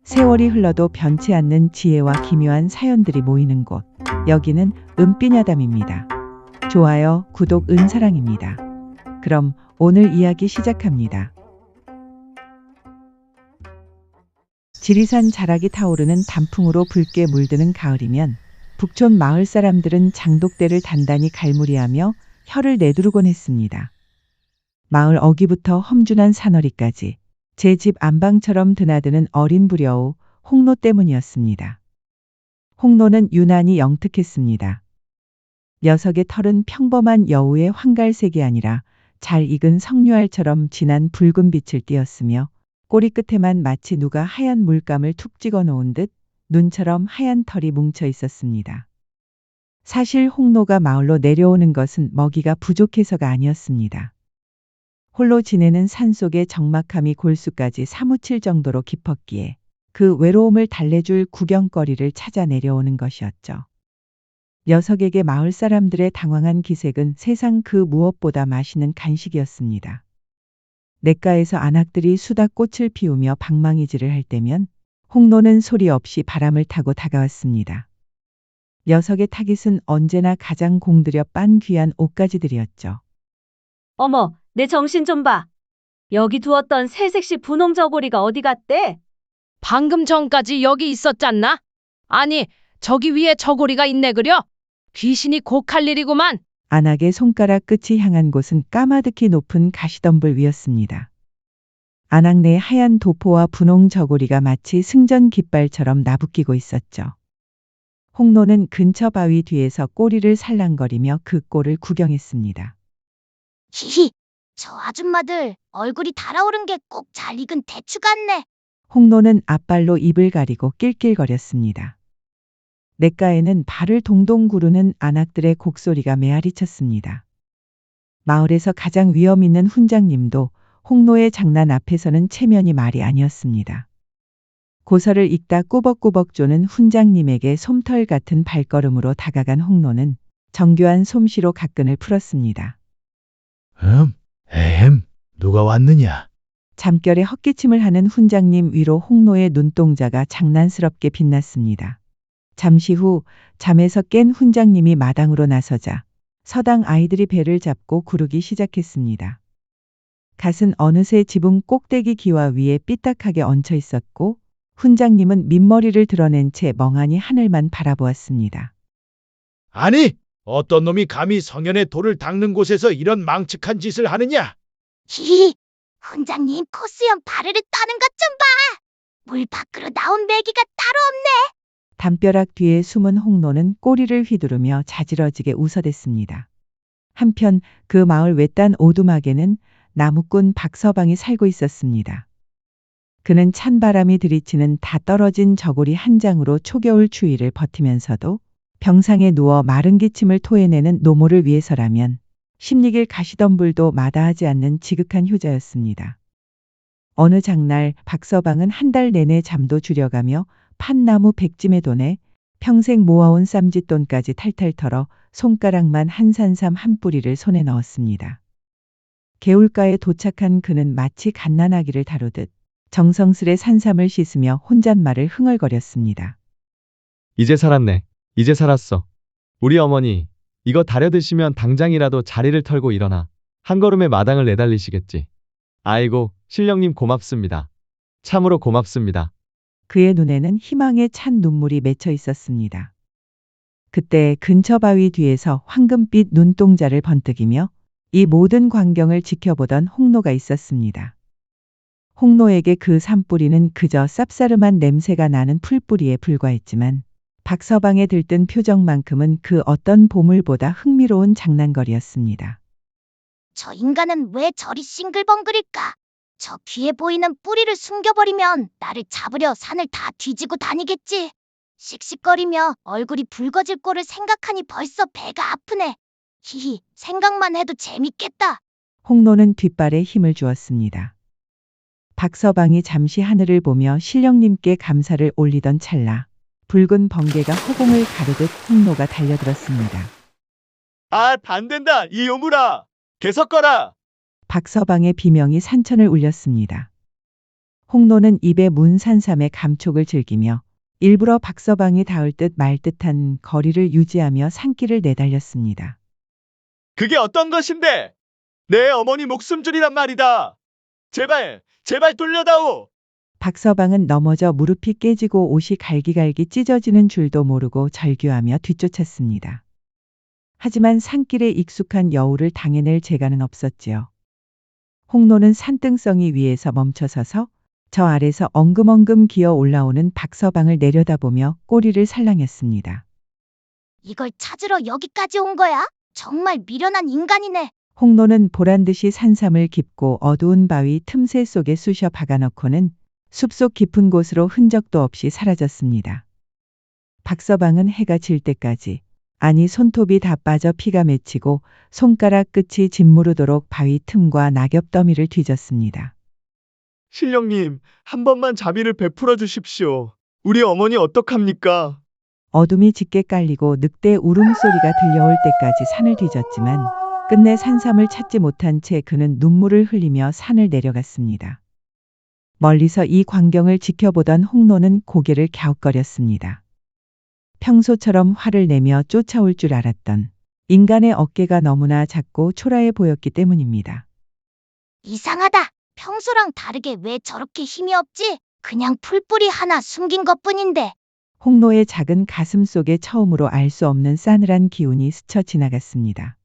세월이 흘러도 변치 않는 지혜와 기묘한 사연들이 모이는 곳. 여기는 은빛야담입니다. 좋아요, 구독, 은사랑입니다. 그럼 오늘 이야기 시작합니다. 지리산 자락이 타오르는 단풍으로 붉게 물드는 가을이면 북촌 마을 사람들은 장독대를 단단히 갈무리하며 혀를 내두르곤 했습니다. 마을 어귀부터 험준한 산허리까지 제 집 안방처럼 드나드는 어린 부려우 홍로 때문이었습니다. 홍로는 유난히 영특했습니다. 녀석의 털은 평범한 여우의 황갈색이 아니라 잘 익은 석류알처럼 진한 붉은 빛을 띠었으며 꼬리 끝에만 마치 누가 하얀 물감을 툭 찍어 놓은 듯 눈처럼 하얀 털이 뭉쳐 있었습니다. 사실 홍로가 마을로 내려오는 것은 먹이가 부족해서가 아니었습니다. 홀로 지내는 산속의 적막함이 골수까지 사무칠 정도로 깊었기에 그 외로움을 달래줄 구경거리를 찾아 내려오는 것이었죠. 녀석에게 마을 사람들의 당황한 기색은 세상 그 무엇보다 맛있는 간식이었습니다. 냇가에서 안악들이 수다꽃을 피우며 방망이질을 할 때면 홍로는 소리 없이 바람을 타고 다가왔습니다. 녀석의 타깃은 언제나 가장 공들여 빤 귀한 옷가지들이었죠. 어머, 내 정신 좀 봐. 여기 두었던 새색시 분홍 저고리가 어디 갔대? 방금 전까지 여기 있었잖나? 아니, 저기 위에 저고리가 있네 그려? 귀신이 곡할 일이구만. 안악의 손가락 끝이 향한 곳은 까마득히 높은 가시덤불 위였습니다. 안악 내 하얀 도포와 분홍 저고리가 마치 승전 깃발처럼 나부끼고 있었죠. 홍로는 근처 바위 뒤에서 꼬리를 살랑거리며 그 꼴을 구경했습니다. 히히, 저 아줌마들 얼굴이 달아오른 게 꼭 잘 익은 대추 같네. 홍로는 앞발로 입을 가리고 낄낄거렸습니다. 냇가에는 발을 동동 구르는 안악들의 곡소리가 메아리쳤습니다. 마을에서 가장 위험 있는 훈장님도 홍로의 장난 앞에서는 체면이 말이 아니었습니다. 고서를 읽다 꾸벅꾸벅 쪼는 훈장님에게 솜털 같은 발걸음으로 다가간 홍로는 정교한 솜씨로 가끈을 풀었습니다. 누가 왔느냐? 잠결에 헛기침을 하는 훈장님 위로 홍로의 눈동자가 장난스럽게 빛났습니다. 잠시 후 잠에서 깬 훈장님이 마당으로 나서자 서당 아이들이 배를 잡고 구르기 시작했습니다. 갓은 어느새 지붕 꼭대기 기와 위에 삐딱하게 얹혀 있었고 훈장님은 민머리를 드러낸 채 멍하니 하늘만 바라보았습니다. 아니, 어떤 놈이 감히 성현의 돌을 닦는 곳에서 이런 망측한 짓을 하느냐? 히히, 훈장님 코수염 바르르 떠는 것 좀 봐. 물 밖으로 나온 메기가 따로 없네. 담벼락 뒤에 숨은 홍로는 꼬리를 휘두르며 자지러지게 웃어댔습니다. 한편 그 마을 외딴 오두막에는 나무꾼 박서방이 살고 있었습니다. 그는 찬바람이 들이치는 다 떨어진 저고리 한 장으로 초겨울 추위를 버티면서도 병상에 누워 마른 기침을 토해내는 노모를 위해서라면 십리길 가시덤불도 마다하지 않는 지극한 효자였습니다. 어느 장날 박서방은 한 달 내내 잠도 줄여가며 판나무 백짐의 돈에 평생 모아온 쌈짓돈까지 탈탈 털어 손가락만 한 산삼 한 뿌리를 손에 넣었습니다. 개울가에 도착한 그는 마치 갓난아기를 다루듯 정성스레 산삼을 씻으며 혼잣말을 흥얼거렸습니다. 이제 살았네. 이제 살았어. 우리 어머니, 이거 다려 드시면 당장이라도 자리를 털고 일어나 한 걸음에 마당을 내달리시겠지. 아이고, 신령님 고맙습니다. 참으로 고맙습니다. 그의 눈에는 희망에 찬 눈물이 맺혀 있었습니다. 그때 근처 바위 뒤에서 황금빛 눈동자를 번뜩이며 이 모든 광경을 지켜보던 홍로가 있었습니다. 홍로에게 그 산뿌리는 그저 쌉싸름한 냄새가 나는 풀뿌리에 불과했지만 박서방의 들뜬 표정만큼은 그 어떤 보물보다 흥미로운 장난거리였습니다. 저 인간은 왜 저리 싱글벙글일까? 저 귀에 보이는 뿌리를 숨겨버리면 나를 잡으려 산을 다 뒤지고 다니겠지. 씩씩거리며 얼굴이 붉어질 꼴을 생각하니 벌써 배가 아프네. 히히, 생각만 해도 재밌겠다. 홍로는 뒷발에 힘을 주었습니다. 박서방이 잠시 하늘을 보며 신령님께 감사를 올리던 찰나 붉은 번개가 허공을 가르듯 홍로가 달려들었습니다. 아, 반된다, 이 요물아! 계속 거라! 박서방의 비명이 산천을 울렸습니다. 홍노는 입에 문 산삼의 감촉을 즐기며 일부러 박서방이 닿을 듯 말 듯한 거리를 유지하며 산길을 내달렸습니다. 그게 어떤 것인데? 내 어머니 목숨줄이란 말이다. 제발, 제발 돌려다오. 박서방은 넘어져 무릎이 깨지고 옷이 갈기갈기 찢어지는 줄도 모르고 절규하며 뒤쫓았습니다. 하지만 산길에 익숙한 여우를 당해낼 재간은 없었지요. 홍노는 산등성이 위에서 멈춰서서 저 아래서 엉금엉금 기어 올라오는 박서방을 내려다보며 꼬리를 살랑했습니다. 이걸 찾으러 여기까지 온 거야? 정말 미련한 인간이네. 홍노는 보란듯이 산삼을 깊고 어두운 바위 틈새 속에 쑤셔 박아넣고는 숲속 깊은 곳으로 흔적도 없이 사라졌습니다. 박서방은 해가 질 때까지, 아니 손톱이 다 빠져 피가 맺히고 손가락 끝이 짓무르도록 바위 틈과 낙엽 더미를 뒤졌습니다. 신령님, 한 번만 자비를 베풀어 주십시오. 우리 어머니 어떡합니까? 어둠이 짙게 깔리고 늑대 울음소리가 들려올 때까지 산을 뒤졌지만 끝내 산삼을 찾지 못한 채 그는 눈물을 흘리며 산을 내려갔습니다. 멀리서 이 광경을 지켜보던 홍노는 고개를 갸웃거렸습니다. 평소처럼 화를 내며 쫓아올 줄 알았던 인간의 어깨가 너무나 작고 초라해 보였기 때문입니다. 이상하다. 평소랑 다르게 왜 저렇게 힘이 없지? 그냥 풀뿌리 하나 숨긴 것뿐인데. 홍노의 작은 가슴 속에 처음으로 알 수 없는 싸늘한 기운이 스쳐 지나갔습니다.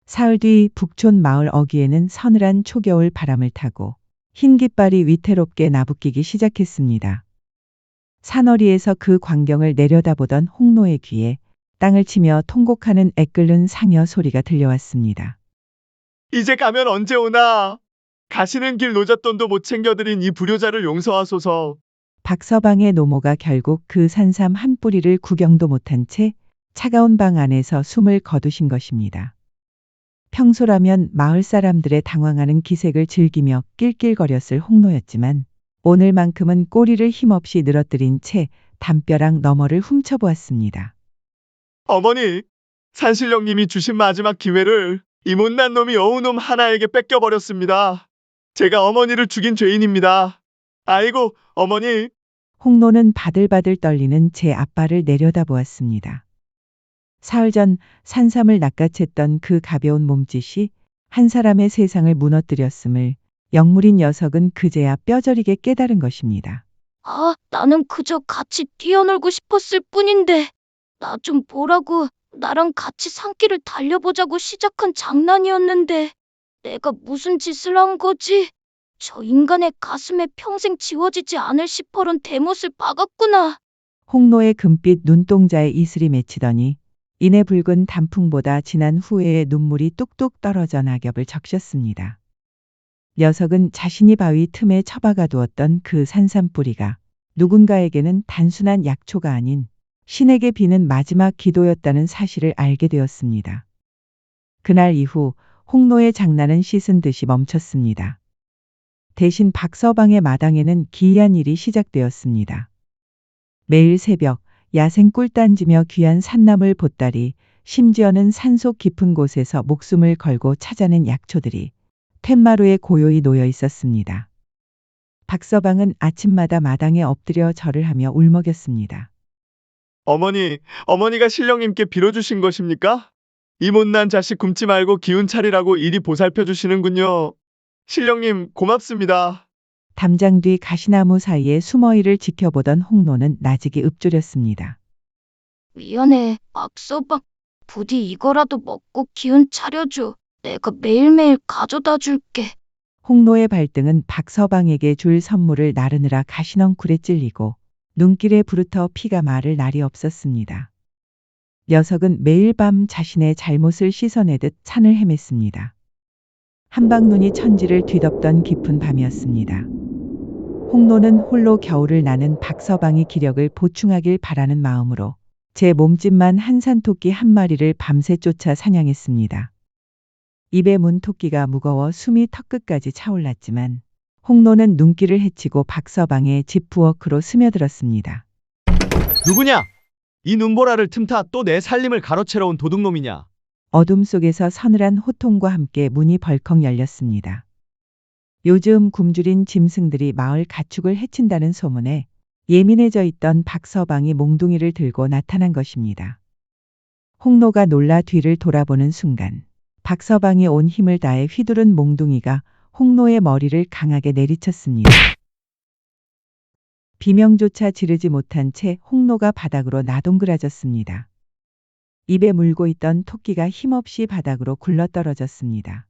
사흘 뒤 북촌 마을 어귀에는 서늘한 초겨울 바람을 타고 흰 깃발이 위태롭게 나부끼기 시작했습니다. 산허리에서 그 광경을 내려다보던 홍노의 귀에 땅을 치며 통곡하는 애끓는 상여 소리가 들려왔습니다. 이제 가면 언제 오나? 가시는 길 노잣돈도 못 챙겨드린 이 불효자를 용서하소서. 박서방의 노모가 결국 그 산삼 한 뿌리를 구경도 못한 채 차가운 방 안에서 숨을 거두신 것입니다. 평소라면 마을 사람들의 당황하는 기색을 즐기며 낄낄거렸을 홍노였지만 오늘만큼은 꼬리를 힘없이 늘어뜨린 채 담벼락 너머를 훔쳐보았습니다. 어머니, 산신령님이 주신 마지막 기회를 이 못난 놈이 어우놈 하나에게 뺏겨버렸습니다. 제가 어머니를 죽인 죄인입니다. 아이고, 어머니. 홍노는 바들바들 떨리는 제 아빠를 내려다보았습니다. 사흘 전 산삼을 낚아챘던 그 가벼운 몸짓이 한 사람의 세상을 무너뜨렸음을 영물인 녀석은 그제야 뼈저리게 깨달은 것입니다. 아, 나는 그저 같이 뛰어놀고 싶었을 뿐인데. 나 좀 보라고. 나랑 같이 산길을 달려보자고 시작한 장난이었는데. 내가 무슨 짓을 한 거지? 저 인간의 가슴에 평생 지워지지 않을 시퍼런 대못을 박았구나. 홍노의 금빛 눈동자에 이슬이 맺히더니 이내 붉은 단풍보다 진한 후회의 눈물이 뚝뚝 떨어져 낙엽을 적셨습니다. 녀석은 자신이 바위 틈에 처박아 두었던 그 산삼뿌리가 누군가에게는 단순한 약초가 아닌 신에게 비는 마지막 기도였다는 사실을 알게 되었습니다. 그날 이후 홍노의 장난은 씻은 듯이 멈췄습니다. 대신 박서방의 마당에는 기이한 일이 시작되었습니다. 매일 새벽 야생 꿀 딴지며 귀한 산나물 보따리, 심지어는 산속 깊은 곳에서 목숨을 걸고 찾아낸 약초들이 툇마루에 고요히 놓여 있었습니다. 박서방은 아침마다 마당에 엎드려 절을 하며 울먹였습니다. 어머니가 신령님께 빌어주신 것입니까? 이 못난 자식 굶지 말고 기운 차리라고 이리 보살펴 주시는군요. 신령님 고맙습니다. 담장 뒤 가시나무 사이에 숨어이를 지켜보던 홍노는 나직이 읊조렸습니다. 미안해, 박서방. 부디 이거라도 먹고 기운 차려줘. 내가 매일매일 가져다 줄게. 홍노의 발등은 박서방에게 줄 선물을 나르느라 가시넝쿨에 찔리고 눈길에 부르터 피가 마를 날이 없었습니다. 녀석은 매일 밤 자신의 잘못을 씻어내듯 산을 헤맸습니다. 한방눈이 천지를 뒤덮던 깊은 밤이었습니다. 홍노는 홀로 겨울을 나는 박서방의 기력을 보충하길 바라는 마음으로 제 몸집만 한 산토끼 한 마리를 밤새 쫓아 사냥했습니다. 입에 문 토끼가 무거워 숨이 턱끝까지 차올랐지만 홍노는 눈길을 헤치고 박서방의 집 부엌으로 스며들었습니다. 누구냐? 이 눈보라를 틈타 또 내 살림을 가로채러 온 도둑놈이냐? 어둠 속에서 서늘한 호통과 함께 문이 벌컥 열렸습니다. 요즘 굶주린 짐승들이 마을 가축을 해친다는 소문에 예민해져 있던 박서방이 몽둥이를 들고 나타난 것입니다. 홍노가 놀라 뒤를 돌아보는 순간 박서방이 온 힘을 다해 휘두른 몽둥이가 홍노의 머리를 강하게 내리쳤습니다. 비명조차 지르지 못한 채 홍노가 바닥으로 나동그라졌습니다. 입에 물고 있던 토끼가 힘없이 바닥으로 굴러떨어졌습니다.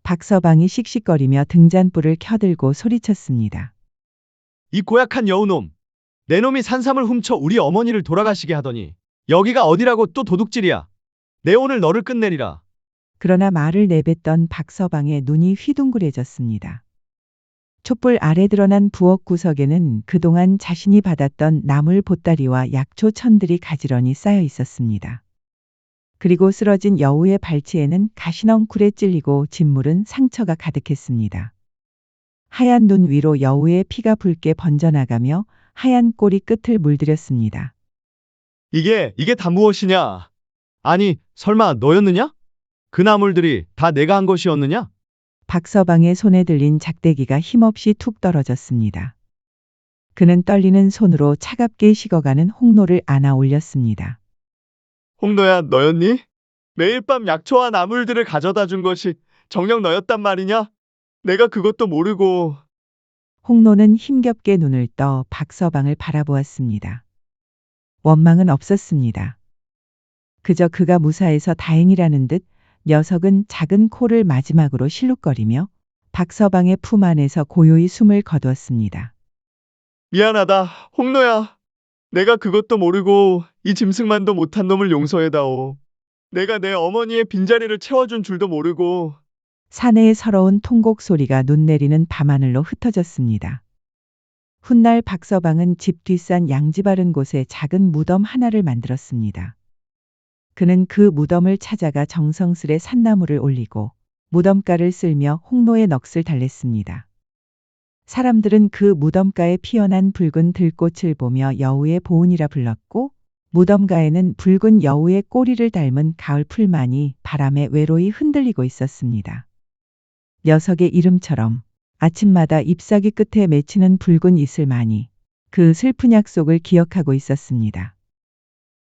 박서방이 씩씩거리며 등잔불을 켜들고 소리쳤습니다. 이 고약한 여우놈. 내 놈이 산삼을 훔쳐 우리 어머니를 돌아가시게 하더니 여기가 어디라고 또 도둑질이야. 내 오늘 너를 끝내리라. 그러나 말을 내뱉던 박서방의 눈이 휘둥그레졌습니다. 촛불 아래 드러난 부엌 구석에는 그동안 자신이 받았던 나물 보따리와 약초 천들이 가지런히 쌓여 있었습니다. 그리고 쓰러진 여우의 발치에는 가시넝쿨에 찔리고 짓무른 상처가 가득했습니다. 하얀 눈 위로 여우의 피가 붉게 번져나가며 하얀 꼬리 끝을 물들였습니다. 이게 다 무엇이냐? 아니, 설마 너였느냐? 그 나물들이 다 내가 한 것이었느냐? 박서방의 손에 들린 작대기가 힘없이 툭 떨어졌습니다. 그는 떨리는 손으로 차갑게 식어가는 홍노를 안아 올렸습니다. 홍노야, 너였니? 매일 밤 약초와 나물들을 가져다 준 것이 정녕 너였단 말이냐? 내가 그것도 모르고. 홍노는 힘겹게 눈을 떠 박서방을 바라보았습니다. 원망은 없었습니다. 그저 그가 무사해서 다행이라는 듯 녀석은 작은 코를 마지막으로 실룩거리며 박서방의 품 안에서 고요히 숨을 거두었습니다. 미안하다, 홍노야. 내가 그것도 모르고 이 짐승만도 못한 놈을 용서해다오. 내가 내 어머니의 빈자리를 채워준 줄도 모르고. 사내의 서러운 통곡 소리가 눈 내리는 밤하늘로 흩어졌습니다. 훗날 박서방은 집 뒷산 양지 바른 곳에 작은 무덤 하나를 만들었습니다. 그는 그 무덤을 찾아가 정성스레 산나무를 올리고 무덤가를 쓸며 홍노의 넋을 달랬습니다. 사람들은 그 무덤가에 피어난 붉은 들꽃을 보며 여우의 보은이라 불렀고 무덤가에는 붉은 여우의 꼬리를 닮은 가을 풀만이 바람에 외로이 흔들리고 있었습니다. 녀석의 이름처럼 아침마다 잎사귀 끝에 맺히는 붉은 이슬만이 그 슬픈 약속을 기억하고 있었습니다.